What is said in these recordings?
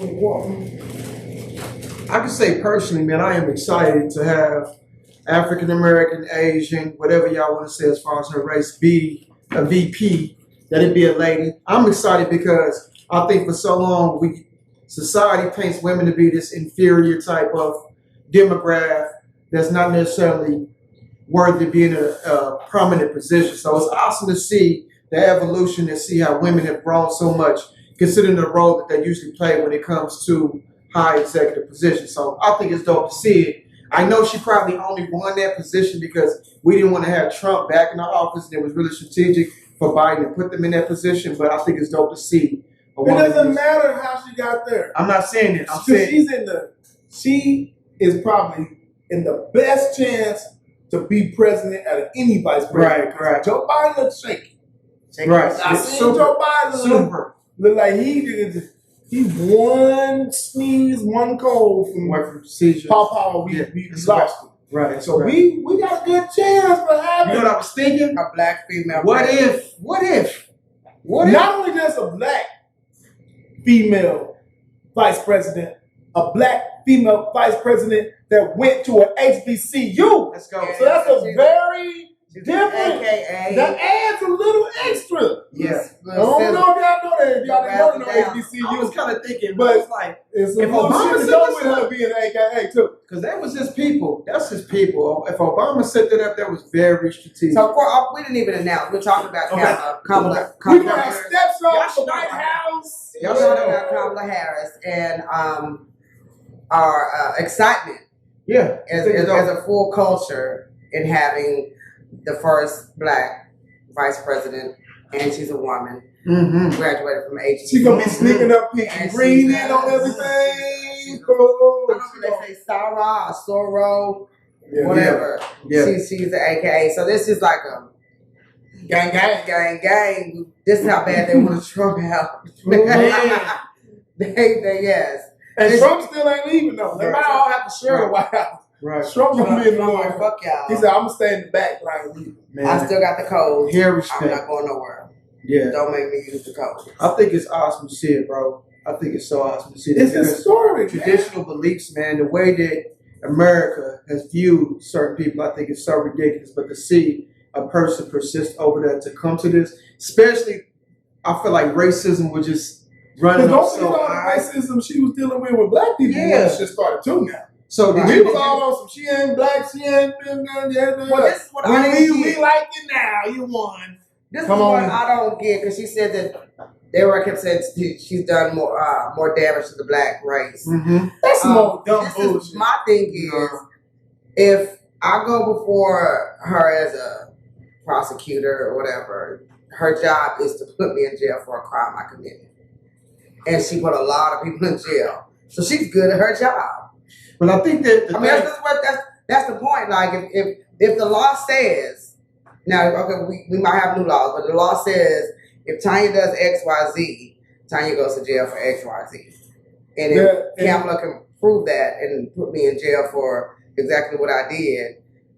I can say personally, man, I am excited to have African American, Asian, whatever y'all want to say as far as her race, be a VP, that it be a lady. I'm excited because I think for so long society paints women to be this inferior type of demographic that's not necessarily worthy of being in a prominent position. So it's awesome to see the evolution and see how women have grown so much, considering the role that they usually play when it comes to high executive positions. So I think it's dope to see it. I know she probably only won that position because we didn't want to have Trump back in the office, and it was really strategic for Biden to put them in that position. But I think it's dope to see. It doesn't matter how she got there. I'm not saying it. I'm saying she is probably in the best chance to be president out of any vice president. Right. Joe Biden looks shaky. Right. I seen Joe Biden look like he one sneeze, one cold from seizure. Paw. We lost him. Right. So we got a good chance for having. You know what I was thinking? A black female. What if? Not only just a black female vice president, a black female vice president that went to an HBCU. Let's go. So that's a very different. AKA. That adds a little extra. Yeah. I don't know if y'all know that. If y'all didn't know HBCU. I was kind of thinking, but it's like, if Obama shit to said go this with her being an AKA too. because that was his people. That's his people. If Obama set that up, that was very strategic. So we didn't even announce. We're talking about Kamala. We gonna have steps on the should White House. Y'all We're should talking know. about Kamala Harris and our excitement Yeah. as a full culture in having the first black vice president, and she's a woman. Mm-hmm. Graduated from HBCU. She gonna be sneaking up pink And and green she's in on I everything. don't know if they say Sarah or Soro, whatever. Yeah. She's the AKA. So this is like a gang. This is how bad they want to Trump out. they yes. And Trump still ain't leaving though. They might all have to share the White House. Right. Trump gonna be in the I'm Lord. like, fuck y'all. He said, "I'm gonna stay in the back line with you." Man. I still got the code. Hair I'm respect. not going nowhere. Yeah. Don't make me use the code. I think it's awesome to see it, bro. I think it's so awesome to see it. It's historic. Traditional beliefs, man, the way that America has viewed certain people, I think is so ridiculous. But to see a person persist over that, to come to this, especially, I feel like racism was just running Don't up forget so all the high. racism she was dealing with black people when Yeah. shit started too now. So did We you, was all on some, she ain't black, she ain't been Well, this is what I we don't get. like it now, you won. This Come is what on. I don't get, because she said that they were kept saying she's done more damage to the black race. mm-hmm. That's some more dumb This bullshit. is my thing is, if I go before her as a prosecutor or whatever, her job is to put me in jail for a crime I committed, and she put a lot of people in jail, so she's good at her job. But I think that That's the point. Like if the law says, now okay, we might have new laws, but the law says if Tanya does X, Y, Z, Tanya goes to jail for X, Y, Z, and if Kamala can prove that and put me in jail for exactly what I did,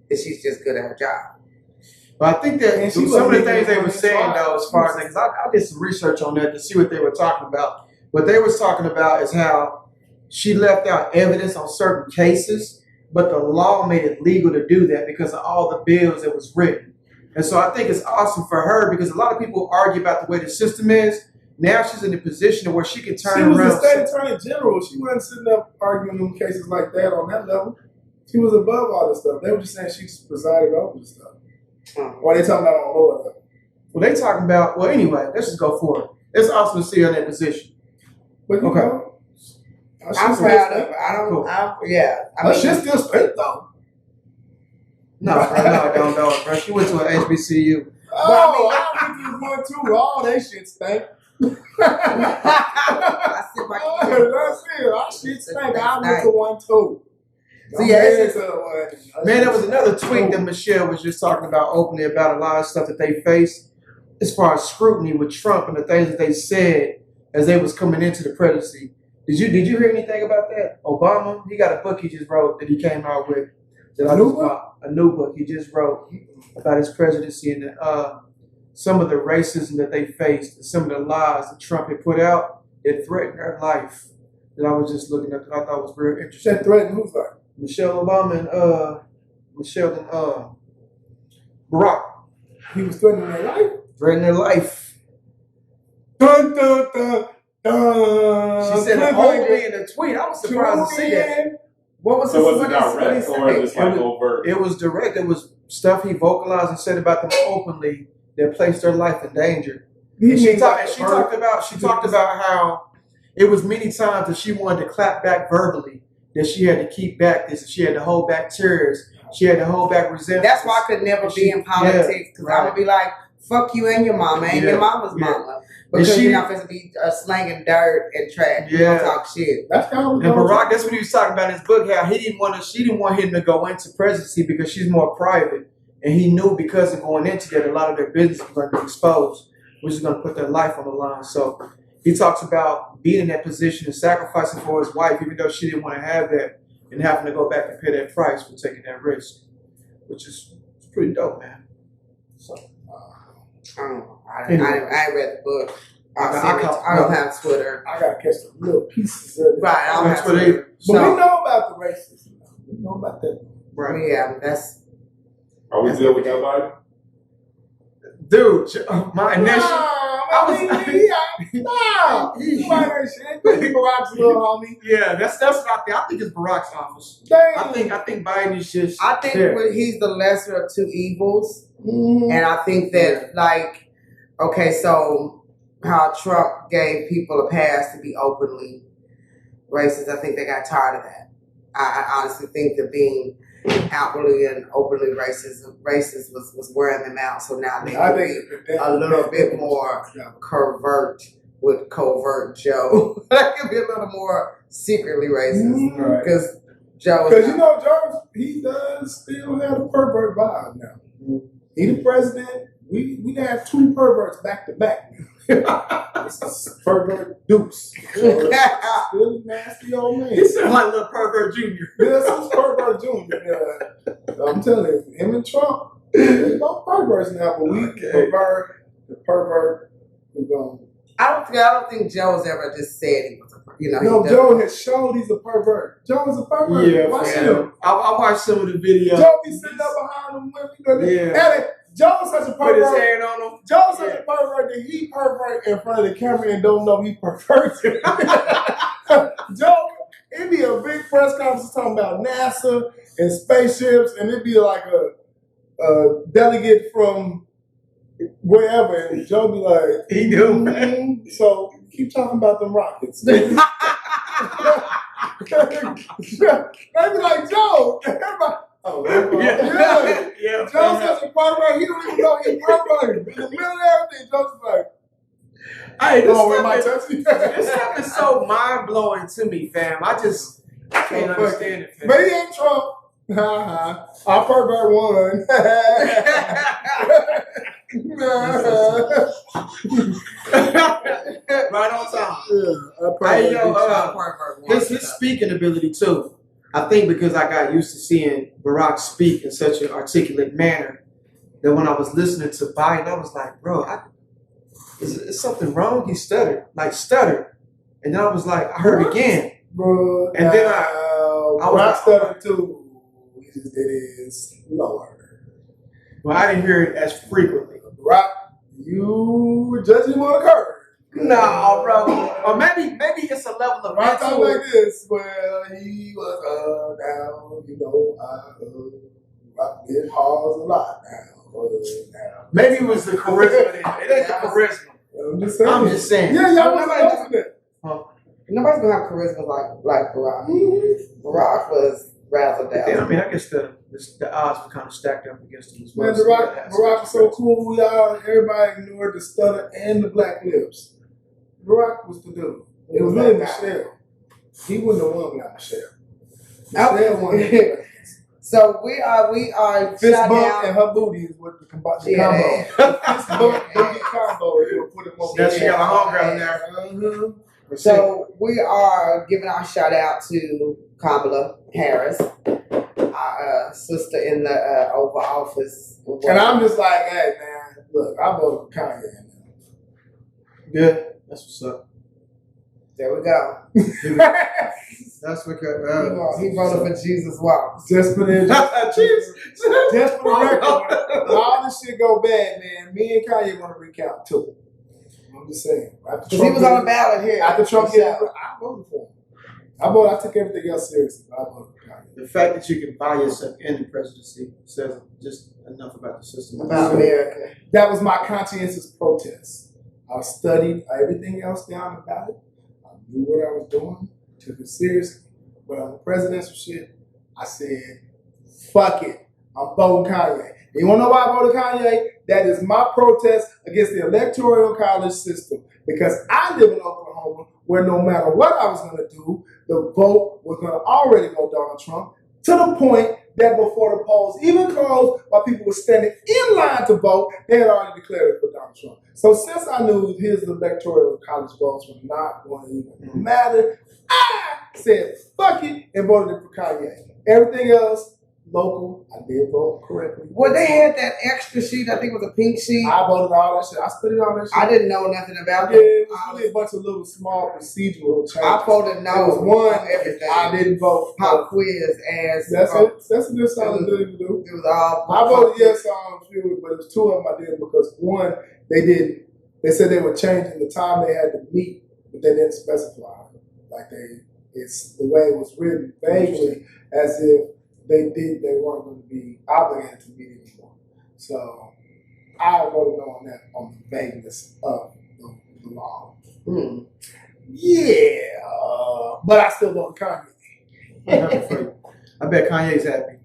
then she's just good at her job. But I think that And some she of the wasn't things they even were saying, though, as far as, because I did some research on that to see what they were talking about. What they was talking about is how she left out evidence on certain cases, but the law made it legal to do that because of all the bills that was written. And so I think it's awesome for her because a lot of people argue about the way the system is. Now she's in a position where she can turn around. She was the state attorney general. She wasn't sitting up arguing them cases like that on that level. She was above all this stuff. They were just saying she presided over this stuff. Or they talking about on lower level. Well, they talking about, well, anyway, let's just go for it. It's awesome to see her in that position. But you know, I'm proud of her. Her shit still straight though. No, don't. Bro. She went to an HBCU. Oh, I think you one too. All that shit stank. I sit my That's it. Our shit stank. I went to one too. So yeah, Man, there was another tweet that Michelle was just talking about openly about a lot of stuff that they faced as far as scrutiny with Trump and the things that they said as they was coming into the presidency. Did you hear anything about that? Obama, he got a book he just wrote that he came out with. A new book he just wrote about his presidency and some of the racism that they faced and some of the lies that Trump had put out that threatened their life. that I was just looking at that I thought was real She interesting. said threatened who's like? Michelle Obama and Michelle and Barack He was threatening their life. threatening their life. Dun, dun, dun, dun. She said it openly in a tweet. I was surprised to see that. What was So was it what he direct or said? just like overt? It was direct. It was stuff he vocalized and said about them openly that placed their life in danger. He And she means talked. like She talked about how it was many times that she wanted to clap back verbally, that she had to keep back this, she had to hold back tears, she had to hold back resentment. That's why I could never be in politics, because I would be like, fuck you and your mama and your mama's mama. Because you're not supposed to be slanging dirt and trash. You don't talk shit. That's kind of And Barack, that's what he was talking about in his book, how she didn't want him to go into presidency because she's more private. And he knew because of going into that, a lot of their business was going to be exposed, which is going to put their life on the line. So he talks about being in that position and sacrificing for his wife, even though she didn't want to have that, and having to go back and pay that price for taking that risk, which is pretty dope, man. So I ain't read the book. I don't have Twitter. I gotta catch the little pieces of it. Right, I don't have Twitter. Twitter. But we know about the racism. We know about that. Right. Yeah, that's. Are we good with Joe Biden? Dude, my initial. Barack's little homie. Yeah, that's what I think. I think it's Barack's office. Damn. I think Biden is just. I think there. he's the lesser of two evils. Mm-hmm. And I think that, like, okay, so how Trump gave people a pass to be openly racist, I think they got tired of that. I honestly think that being outwardly and openly racist was wearing them out. So now they can be a little bit more covert with covert Joe. That could be a little more secretly racist. Because Joe is. Because you know, Joe, he does still have a pervert vibe now. He the president. We have two perverts back to back. This is pervert Deuce. So still a nasty old man. He sounds like little pervert junior. This is pervert junior. I'm telling you, him and Trump, they both perverts now, but we prefer the pervert who's going. I don't think Joe's ever just said he was a pervert. You know, No, Joe has shown he's a pervert. Joe is a pervert. Yeah, Watch yeah. him. I watched some of the videos. Joe be sitting up behind them women. Yeah. Joe is such a Put his pervert. hand on him. Joe's such a pervert that he pervert in front of the camera and don't know he perverted. Joe, it'd be a big press conference talking about NASA and spaceships, and it'd be like a delegate from wherever, and Joe be like, He do, man. So keep talking about them rockets. They be like, Joe, everybody. Oh, Yeah. Joe's such a pervert, he don't even know he's perverted. In the middle of everything, Joe's like, Hey, this this stuff is so mind blowing to me, fam. I can't understand it, fam. But he ain't Trump. Our pervert won. Right on time. Yeah, Hey, yo, his speaking ability too. I think because I got used to seeing Barack speak in such an articulate manner that when I was listening to Biden, I was like, bro, is something wrong? He stuttered. And then I was like, I heard again. Bro, And then I was Barack like, stuttered too. It is lower. Well, I didn't hear it as frequently. Barack, you were judging him on a curve. No, bro. Or maybe it's a level of Right mental. like this, well, he was down, you know, Rock did pause a lot now. Maybe it was the charisma. It ain't the charisma. I'm just saying. Yeah, y'all wasn't it. Nobody's gonna have charisma like Barack. Mm-hmm. Barack was razzle dazzle. Yeah, I mean, I guess the odds were kind of stacked up against him as well. Man, Barack was so cool. We all, everybody ignored the stutter and the black lips. Barack was the dude. It was really Michelle. He wouldn't have won without Michelle. Michelle won. So we are fist shot bump down. and her booty is what the combo. Fist bump, booty combo is what put him on. Yeah, she got a homegirl in there. So we are giving our shout out to Kamala Harris, our sister in the Oval Office. And I'm just like, hey man, look, I voted for Kanye. Good. That's what's up. There we go. That's what He voted for Jesus Walks. Just for the just for the record, when all this shit go bad, man, me and Kanye want to recount too. I'm just saying. Because he was on the ballot here. After Trump hit, I voted for him. I took everything else seriously, but I voted for Kanye. the fact that you can buy yourself in the presidency says just enough about the system. About America. That was my conscientious protest. I studied everything else down about it. I knew what I was doing, took it seriously. But on the presidential shit, I said, fuck it. I'm voting Kanye. You wanna know why I voted Kanye? That is my protest against the electoral college system. Because I live in Oklahoma where no matter what I was gonna do, the vote was gonna already go Donald Trump, to the point that before the polls even closed, while people were standing in line to vote, they had already declared it for Donald Trump. So since I knew his electoral college votes were not going to even matter, I said, fuck it, and voted for Kanye. Everything else, local, I did vote correctly. Well, they had that extra sheet, I think it was a pink sheet. I voted all that shit. I split it all that shit. I didn't know nothing about Yeah, it. it was really a bunch of little small procedural changes. I voted no. There was one, on everything. I didn't vote. Pop quiz, ass. That's it. That's a good solid thing to do. It was all. I voted yes on a few, but it was two of them I did because one, they didn't. They said they were changing the time they had to meet, but they didn't specify. Like it's the way it was written vaguely, as if they weren't going to be obligated to meet anymore. So I voted no on that, on the vagueness of the law. Yeah, but I still voted Kanye. I'm happy for you. I bet Kanye's happy.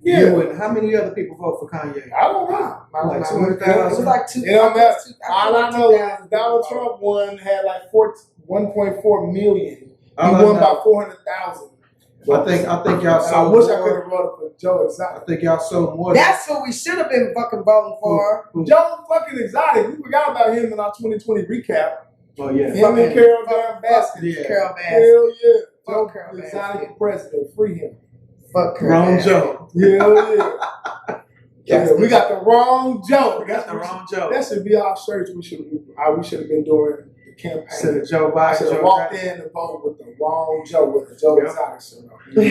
Yeah. You wouldn't. How many other people vote for Kanye? I don't know. Like It 200,000? was like two. It don't matter. All I know is 2,000. Donald Trump had like 1.4 million. He All I won know- about 400,000. I think y'all I sold wish I could more. have voted for Joe I Exotic. think y'all sold more. That's who we should have been fucking voting for. Joe fucking Exotic. We forgot about him in our 2020 recap. Oh yeah. Him and Carol Damn Baskin. Yeah. Carol Bass. Hell yeah. Fuck Joe Carol Exotic Baskin. for president. Free him. Fuck her. Wrong ass. Joe. Hell yeah. Yeah, we got the wrong Joe. We got the wrong Joe. That should be our shirts. We should have been doing the campaign. Instead of Joe I Biden. should have Joe walked Jackson. in and voted with the wrong Joe, with the Joe Yep. Exotic shirt on. Damn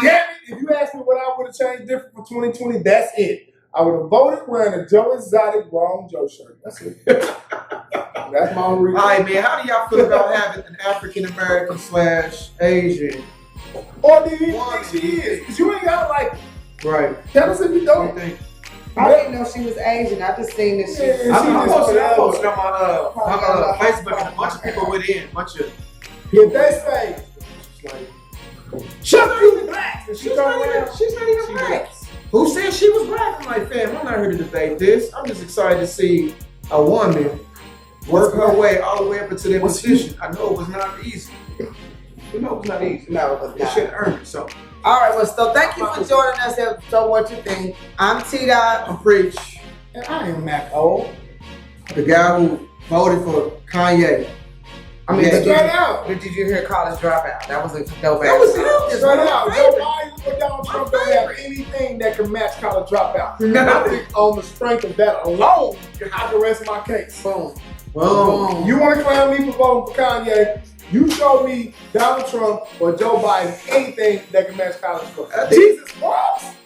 it, if you asked me what I would have changed different for 2020, that's it. I would have voted wearing a Joe Exotic wrong Joe shirt. That's it. That's my only reason. All right, man. How do y'all feel about having an African American / Asian? Or do you think she is? Because you ain't got like, Right. tell us if you What do you don't. think? I didn't know she was Asian. I just seen this shit. Yeah. I posted just on my Facebook, and a bunch of people went in. If they say, shut you black, and she She's turn not around, even, she's not even black. Who said she was black? I'm like, fam, I'm not here to debate this. I'm just excited to see a woman work her way all the way up into that position. I know it was not easy. You know it was not easy. No, it was You not. should earn it. So All right, well, so thank you for joining us here. So what you think? I'm T-Dot. I'm Preach, and I am Mack O. the guy who voted for Kanye. I mean, Yeah, did, Straight you, out. did you hear College Dropout? That was a dope ass. That was song. dope. Straight out. Joe Biden or Donald Trump don't have anything that can match College Dropout. And I think on the strength of that alone, I can rest my case. Boom. Boom. You want to clown me for voting for Kanye? You show me Donald Trump or Joe Biden anything that can match College Dropout. I think- Jesus Christ!